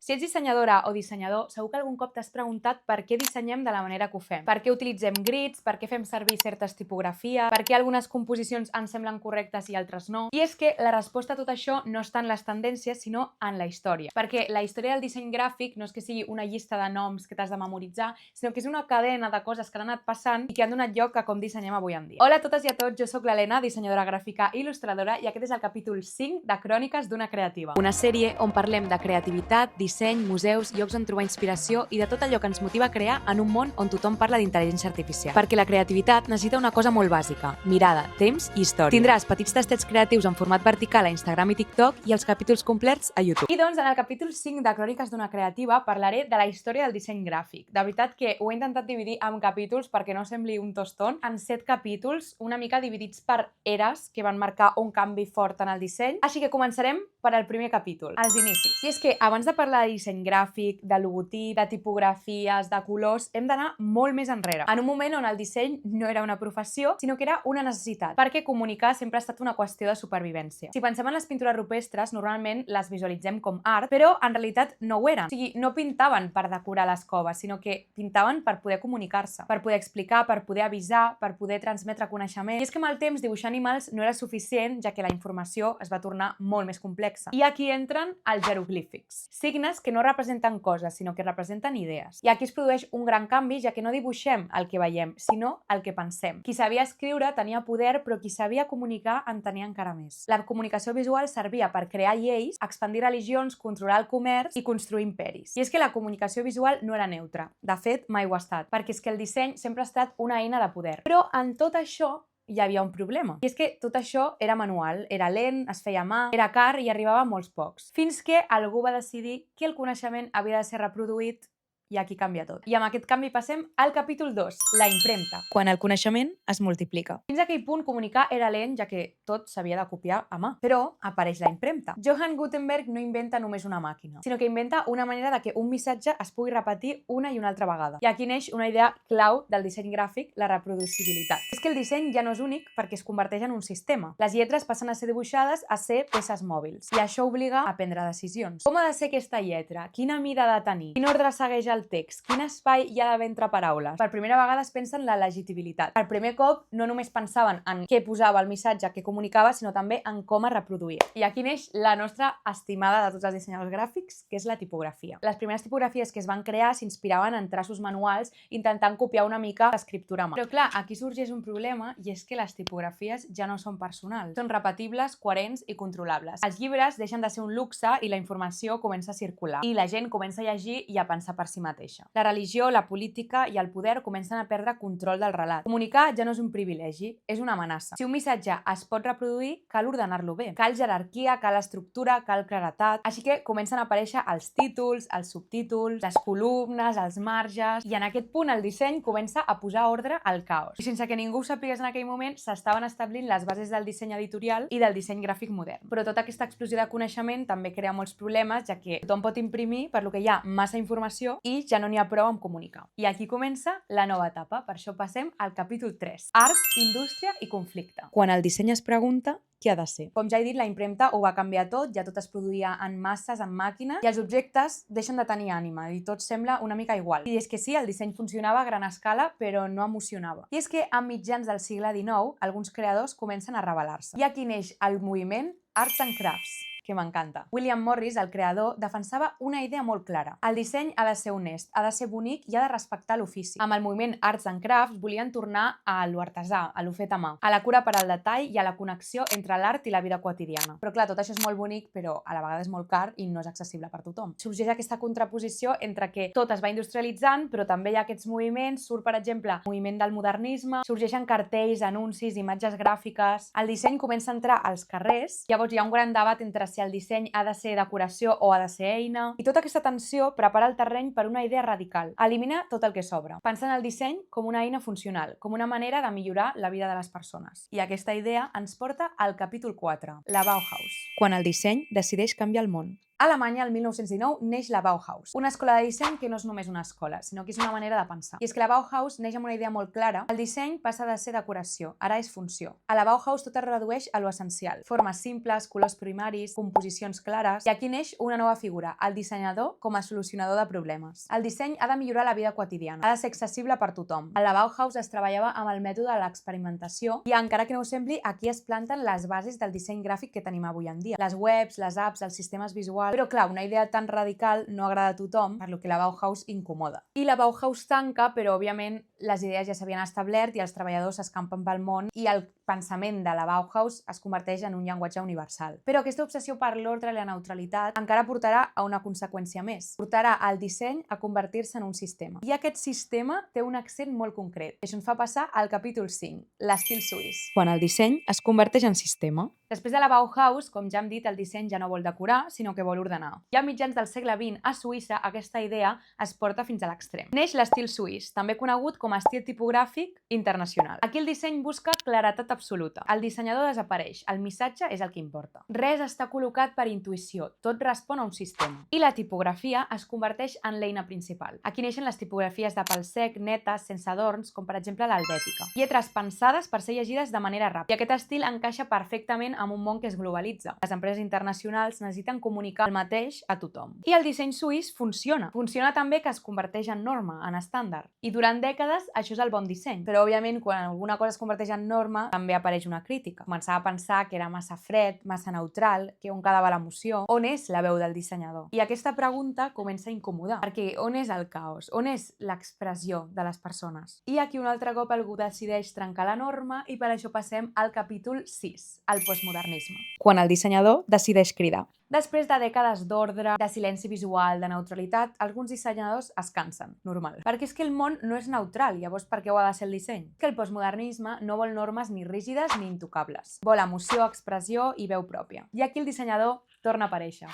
Si ets dissenyadora o dissenyador, segur que algun cop t'has preguntat per què dissenyem de la manera que ho fem. Per què utilitzem grids, per què fem servir certes tipografies, per què algunes composicions ens semblen correctes i altres no. I és que la resposta a tot això no està en les tendències, sinó en la història. Perquè la història del disseny gràfic no és que sigui una llista de noms que t'has de memoritzar, sinó que és una cadena de coses que han anat passant i que han donat lloc a com dissenyem avui en dia. Hola a totes i a tots, jo sóc l'Helena, dissenyadora gràfica i il·lustradora, i aquest és el capítol 5 de Cròniques d'una creativa. Una sèrie on parlem de creativitat, disseny, museus, llocs on trobar inspiració i de tot allò que ens motiva a crear en un món on tothom parla d'intel·ligència artificial. Perquè la creativitat necessita una cosa molt bàsica: mirada, temps i història. Tindràs petits tastets creatius en format vertical a Instagram i TikTok i els capítols complets a YouTube. I doncs, en el capítol 5 de Cròniques d'una creativa parlaré de la història del disseny gràfic. De veritat que ho he intentat dividir en capítols perquè no sembli un tostón, en 7 capítols, una mica dividits per eres que van marcar un canvi fort en el disseny. Així que començarem per al primer capítol, els inicis. I és que abans de parlar de disseny gràfic, de logotip, de tipografies, de colors, hem d'anar molt més enrere. En un moment on el disseny no era una professió, sinó que era una necessitat, perquè comunicar sempre ha estat una qüestió de supervivència. Si pensem en les pintures rupestres, normalment les visualitzem com art, però en realitat no ho eren. O sigui, no pintaven per decorar les coves, sinó que pintaven per poder comunicar-se, per poder explicar, per poder avisar, per poder transmetre coneixement. I és que amb el temps dibuixar animals no era suficient, ja que la informació es va tornar molt més complexa. I aquí entren els jeroglífics, signes que no representen coses, sinó que representen idees. I aquí es produeix un gran canvi, ja que no dibuixem el que veiem, sinó el que pensem. Qui sabia escriure tenia poder, però qui sabia comunicar en tenia encara més. La comunicació visual servia per crear lleis, expandir religions, controlar el comerç i construir imperis. I és que la comunicació visual no era neutra. De fet, mai ho ha estat, perquè és que el disseny sempre ha estat una eina de poder. Però en tot això hi havia un problema. I és que tot això era manual, era lent, es feia a mà, era car i arribava a molts pocs. Fins que algú va decidir que el coneixement havia de ser reproduït i aquí canvia tot. I amb aquest canvi passem al capítol 2, la impremta, quan el coneixement es multiplica. Fins a aquell punt comunicar era lent, ja que tot s'havia de copiar a mà. Però apareix la impremta. Johann Gutenberg no inventa només una màquina, sinó que inventa una manera de que un missatge es pugui repetir una i una altra vegada. I aquí neix una idea clau del disseny gràfic, la reproducibilitat. És que el disseny ja no és únic perquè es converteix en un sistema. Les lletres passen a ser dibuixades a ser peces mòbils. I això obliga a prendre decisions. Com ha de ser aquesta lletra? Quina mida ha de tenir? Quin ordre segueix el text? Quin espai hi ha d'haver entre paraules? Per primera vegada es pensa en la legitimitat. Per primer cop no només pensaven en què posava el missatge que comunicava, sinó també en com es reproduïa. I aquí neix la nostra estimada de tots els dissenyadors gràfics, que és la tipografia. Les primeres tipografies que es van crear s'inspiraven en traços manuals intentant copiar una mica l'escriptura a mà. Però clar, aquí sorgeix un problema, i és que les tipografies ja no són personals. Són repetibles, coherents i controlables. Els llibres deixen de ser un luxe i la informació comença a circular. I la gent comença a llegir i a pensar per si mateixa. La religió, la política i el poder comencen a perdre control del relat. Comunicar ja no és un privilegi, és una amenaça. Si un missatge es pot reproduir, cal ordenar-lo bé. Cal jerarquia, cal estructura, cal claretat. Així que comencen a aparèixer els títols, els subtítols, les columnes, els marges, i en aquest punt el disseny comença a posar ordre al caos. I sense que ningú ho sapigués en aquell moment, s'estaven establint les bases del disseny editorial i del disseny gràfic modern. Però tota aquesta explosió de coneixement també crea molts problemes, ja que tothom pot imprimir, per lo que hi ha massa informació i ja no n'hi ha prou amb comunicar. I aquí comença la nova etapa. Per això passem al capítol 3. Art, indústria i conflicte. Quan el disseny es pregunta què ha de ser. Com ja he dit, la impremta ho va canviar tot, ja tot es produïa en masses, en màquines, i els objectes deixen de tenir ànima i tot sembla una mica igual. I és que sí, el disseny funcionava a gran escala, però no emocionava. I és que a mitjans del segle XIX, alguns creadors comencen a rebel·lar-se. I aquí neix el moviment Arts and Crafts, que m'encanta. William Morris, el creador, defensava una idea molt clara. El disseny ha de ser honest, ha de ser bonic i ha de respectar l'ofici. Amb el moviment Arts and Crafts volien tornar a lo artesà, a lo fet a mà, a la cura per al detall i a la connexió entre l'art i la vida quotidiana. Però clar, tot això és molt bonic, però a la vegada és molt car i no és accessible per tothom. Sorgeix aquesta contraposició entre que tot es va industrialitzant, però també hi ha aquests moviments. Surt, per exemple, el moviment del modernisme, sorgeixen cartells, anuncis, imatges gràfiques. El disseny comença a entrar als carrers. Llavors hi ha un gran debat entre si el disseny ha de ser decoració o ha de ser eina. I tota aquesta tensió prepara el terreny per una idea radical: eliminar tot el que sobra, pensant el disseny com una eina funcional, com una manera de millorar la vida de les persones. I aquesta idea ens porta al capítol 4, la Bauhaus, quan el disseny decideix canviar el món. A Alemanya, el 1919, neix la Bauhaus, una escola de disseny que no és només una escola, sinó que és una manera de pensar. I és que la Bauhaus neix amb una idea molt clara. El disseny passa de ser decoració, ara és funció. A la Bauhaus tot es redueix a lo essencial. Formes simples, colors primaris, composicions clares. I aquí neix una nova figura, el dissenyador com a solucionador de problemes. El disseny ha de millorar la vida quotidiana, ha de ser accessible per tothom. A la Bauhaus es treballava amb el mètode de l'experimentació i, encara que no ho sembli, aquí es planten les bases del disseny gràfic que tenim avui en dia. Les webs, les apps, els sistemes visuals. Però clar, una idea tan radical no agrada a tothom, per lo que la Bauhaus incomoda. I la Bauhaus tanca, però òbviament les idees ja s'havien establert i els treballadors s'escampen pel món i el pensament de la Bauhaus es converteix en un llenguatge universal. Però aquesta obsessió per l'ordre i la neutralitat encara portarà a una conseqüència més. Portarà el disseny a convertir-se en un sistema. I aquest sistema té un accent molt concret. Això ens fa passar al capítol 5, l'estil suís. Quan el disseny es converteix en sistema. Després de la Bauhaus, com ja hem dit, el disseny ja no vol decorar, sinó que vol ordenar. I a mitjans del segle XX, a Suïssa, aquesta idea es porta fins a l'extrem. Neix l'estil suís, també conegut com a estil tipogràfic internacional. Aquí el disseny busca claretat absoluta. El dissenyador desapareix, el missatge és el que importa. Res està col·locat per intuïció, tot respon a un sistema. I la tipografia es converteix en l'eina principal. Aquí neixen les tipografies de pal sec, netes, sense adorns, com per exemple l'helvètica. Lletres pensades per ser llegides de manera ràpida. I aquest estil encaixa perfectament amb un món que es globalitza. Les empreses internacionals necessiten comunicar el mateix a tothom. I el disseny suís funciona. Funciona també que es converteix en norma, en estàndard. I durant dècades això és el bon disseny. Però òbviament quan alguna cosa es converteix en norma també apareix una crítica. Començava a pensar que era massa fred, massa neutral, que on quedava l'emoció. On és la veu del dissenyador? I aquesta pregunta comença a incomodar. Perquè on és el caos? On és l'expressió de les persones? I aquí un altre cop algú decideix trencar la norma i per això passem al capítol 6, el postmodernisme. Quan el dissenyador decideix cridar. Després de dècades d'ordre, de silenci visual, de neutralitat, alguns dissenyadors es cansen, normal. Perquè és que el món no és neutral, llavors per què ho ha de ser el disseny? És que el postmodernisme no vol normes ni rígides ni intocables. Vol emoció, expressió i veu pròpia. I aquí el dissenyador torna a aparèixer.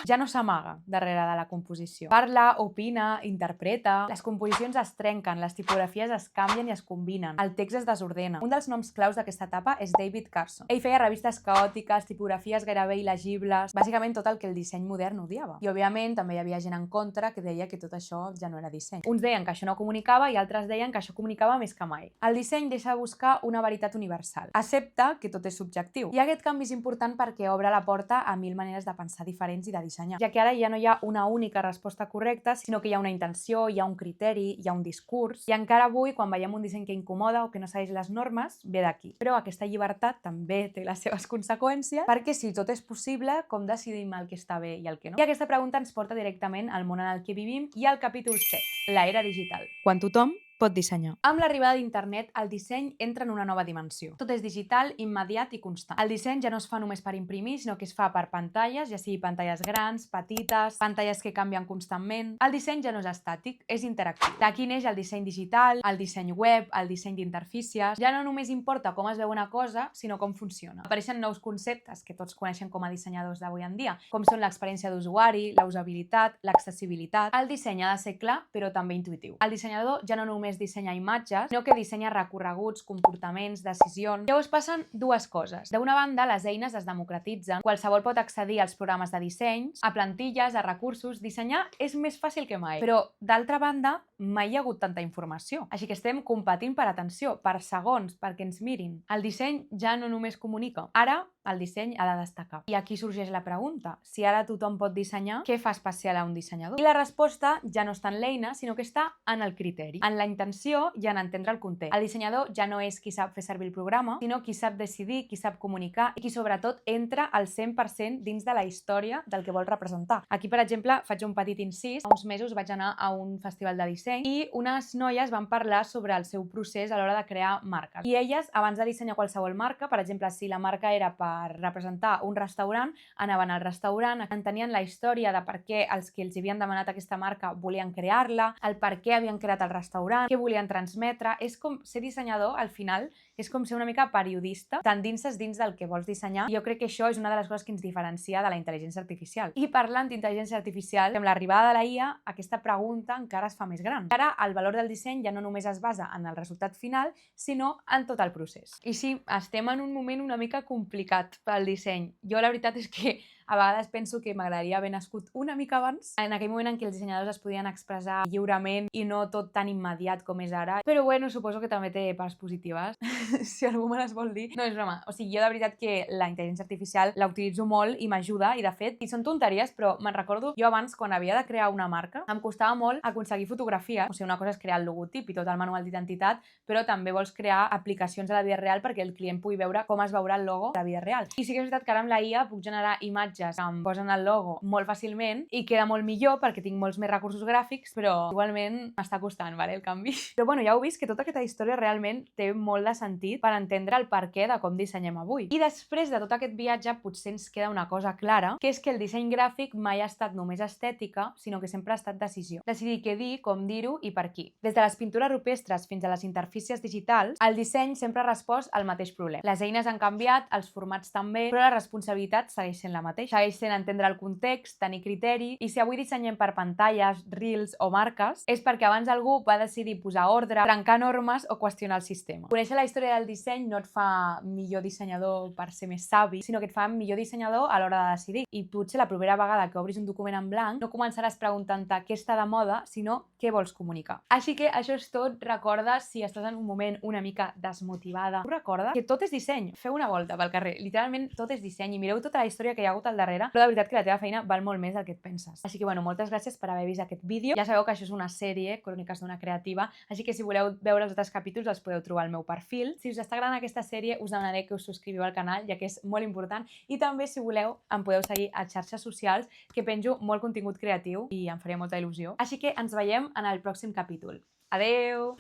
Ja no s'amaga darrere de la composició. Parla, opina, interpreta. Les composicions es trenquen, les tipografies es canvien i es combinen. El text es desordena. Un dels noms claus d'aquesta etapa és David Carson. Ell feia revistes caòtiques, tipografies gairebé il·legibles, bàsicament tot el que el disseny modern odiava. I òbviament també hi havia gent en contra que deia que tot això ja no era disseny. Uns deien que això no comunicava i altres deien que això comunicava més que mai. El disseny deixa de buscar una veritat universal. Accepta que tot és subjectiu. I aquest canvi és important perquè obre la porta a mil maneres de pensar diferents i de dissenyar, ja que ara ja no hi ha una única resposta correcta, sinó que hi ha una intenció, hi ha un criteri, hi ha un discurs, i encara avui, quan veiem un disseny que incomoda o que no segueix les normes, ve d'aquí. Però aquesta llibertat també té les seves conseqüències, perquè si tot és possible, com decidim el que està bé i el que no? I aquesta pregunta ens porta directament al món en el que vivim i al capítol 7, l'era digital. Quan tothom pot dissenyar. Amb l'arribada d'internet, el disseny entra en una nova dimensió. Tot és digital, immediat i constant. El disseny ja no es fa només per imprimir, sinó que es fa per pantalles, ja sigui pantalles grans, petites, pantalles que canvien constantment. El disseny ja no és estàtic, és interactiu. D'aquí neix el disseny digital, el disseny web, el disseny d'interfícies. Ja no només importa com es veu una cosa, sinó com funciona. Apareixen nous conceptes que tots coneixen com a dissenyadors d'avui en dia, com són l'experiència d'usuari, la usabilitat, l'accessibilitat. El disseny ha de ser clar, però també intuïtiu. El dissenyador ja no només dissenya imatges, sinó que dissenya recorreguts, comportaments, decisions. Llavors passen dues coses. D'una banda, les eines es democratitzen. Qualsevol pot accedir als programes de disseny, a plantilles, a recursos. Dissenyar és més fàcil que mai. Però, d'altra banda, mai hi ha hagut tanta informació. Així que estem competint per atenció, per segons, perquè ens mirin. El disseny ja no només comunica. Ara, el disseny ha de destacar. I aquí sorgeix la pregunta. Si ara tothom pot dissenyar, què fa especial a un dissenyador? I la resposta ja no està en l'eina, sinó que està en el criteri, en la intenció i en entendre el context. El dissenyador ja no és qui sap fer servir el programa, sinó qui sap decidir, qui sap comunicar i qui sobretot entra al 100% dins de la història del que vol representar. Aquí, per exemple, faig un petit incís. Fa uns mesos vaig anar a un festival de disseny i unes noies van parlar sobre el seu procés a l'hora de crear marques. I elles, abans de dissenyar qualsevol marca, per exemple, si la marca era per representar un restaurant, anaven al restaurant, entenien la història de per què els que els havien demanat aquesta marca volien crear-la, el per què havien creat el restaurant, què volien transmetre. És com ser dissenyador, al final, és com ser una mica periodista, t'endinses dins del que vols dissenyar. I jo crec que això és una de les coses que ens diferencia de la intel·ligència artificial. I parlant d'intel·ligència artificial, amb l'arribada de la IA, aquesta pregunta encara es fa més gran. Ara, el valor del disseny ja no només es basa en el resultat final, sinó en tot el procés. I sí, estem en un moment una mica complicat pel disseny. Jo la veritat és que a vegades penso que m'agradaria haver nascut una mica abans, en aquell moment en què els dissenyadors es podien expressar lliurement i no tot tan immediat com és ara. Però bueno, suposo que també té parts positives, si algú me les vol dir. No, és broma. O sigui, jo de veritat que la intel·ligència artificial la utilitzo molt i m'ajuda, i de fet, i són tonteries, però me'n recordo jo abans, quan havia de crear una marca, em costava molt aconseguir fotografies. O sigui, una cosa és crear el logotip i tot el manual d'identitat, però també vols crear aplicacions a la vida real perquè el client pugui veure com es veurà el logo a la vida real. I sí que és veritat que ara amb la IA puc generar imatges que em posen el logo molt fàcilment i queda molt millor perquè tinc molts més recursos gràfics, però igualment m'està costant, vale, el canvi. Però bueno, ja heu vist que tota aquesta història realment té molt de sentit per entendre el perquè de com dissenyem avui. I després de tot aquest viatge potser ens queda una cosa clara, que és que el disseny gràfic mai ha estat només estètica, sinó que sempre ha estat decisió. Decidir què dir, com dir-ho i per qui. Des de les pintures rupestres fins a les interfícies digitals, el disseny sempre ha respost al mateix problema. Les eines han canviat, els formats també, però la responsabilitat segueix sent la mateixa. Segueix sent entendre el context, tenir criteri, i si avui dissenyem per pantalles, reels o marques, és perquè abans algú va decidir posar ordre, trencar normes o qüestionar el sistema. Conèixer la història del disseny no et fa millor dissenyador per ser més savi, sinó que et fa millor dissenyador a l'hora de decidir. I potser la propera vegada que obris un document en blanc no començaràs preguntant-te què està de moda, sinó què vols comunicar. Així que això és tot. Recorda, si estàs en un moment una mica desmotivada, recorda que tot és disseny. Feu una volta pel carrer. Literalment tot és disseny i mireu tota la història que hi ha hagut al darrere, però de veritat que la teva feina val molt més del que et penses. Així que bueno, moltes gràcies per haver vist aquest vídeo. Ja sabeu que això és una sèrie, Cròniques d'una creativa, així que si voleu veure els altres capítols els podeu trobar al meu perfil. Si us està agradant aquesta sèrie us demanaré que us subscriviu al canal, ja que és molt important, i també si voleu em podeu seguir a xarxes socials, que penjo molt contingut creatiu i em faria molta il·lusió. Així que ens veiem en el pròxim capítol. Adeu!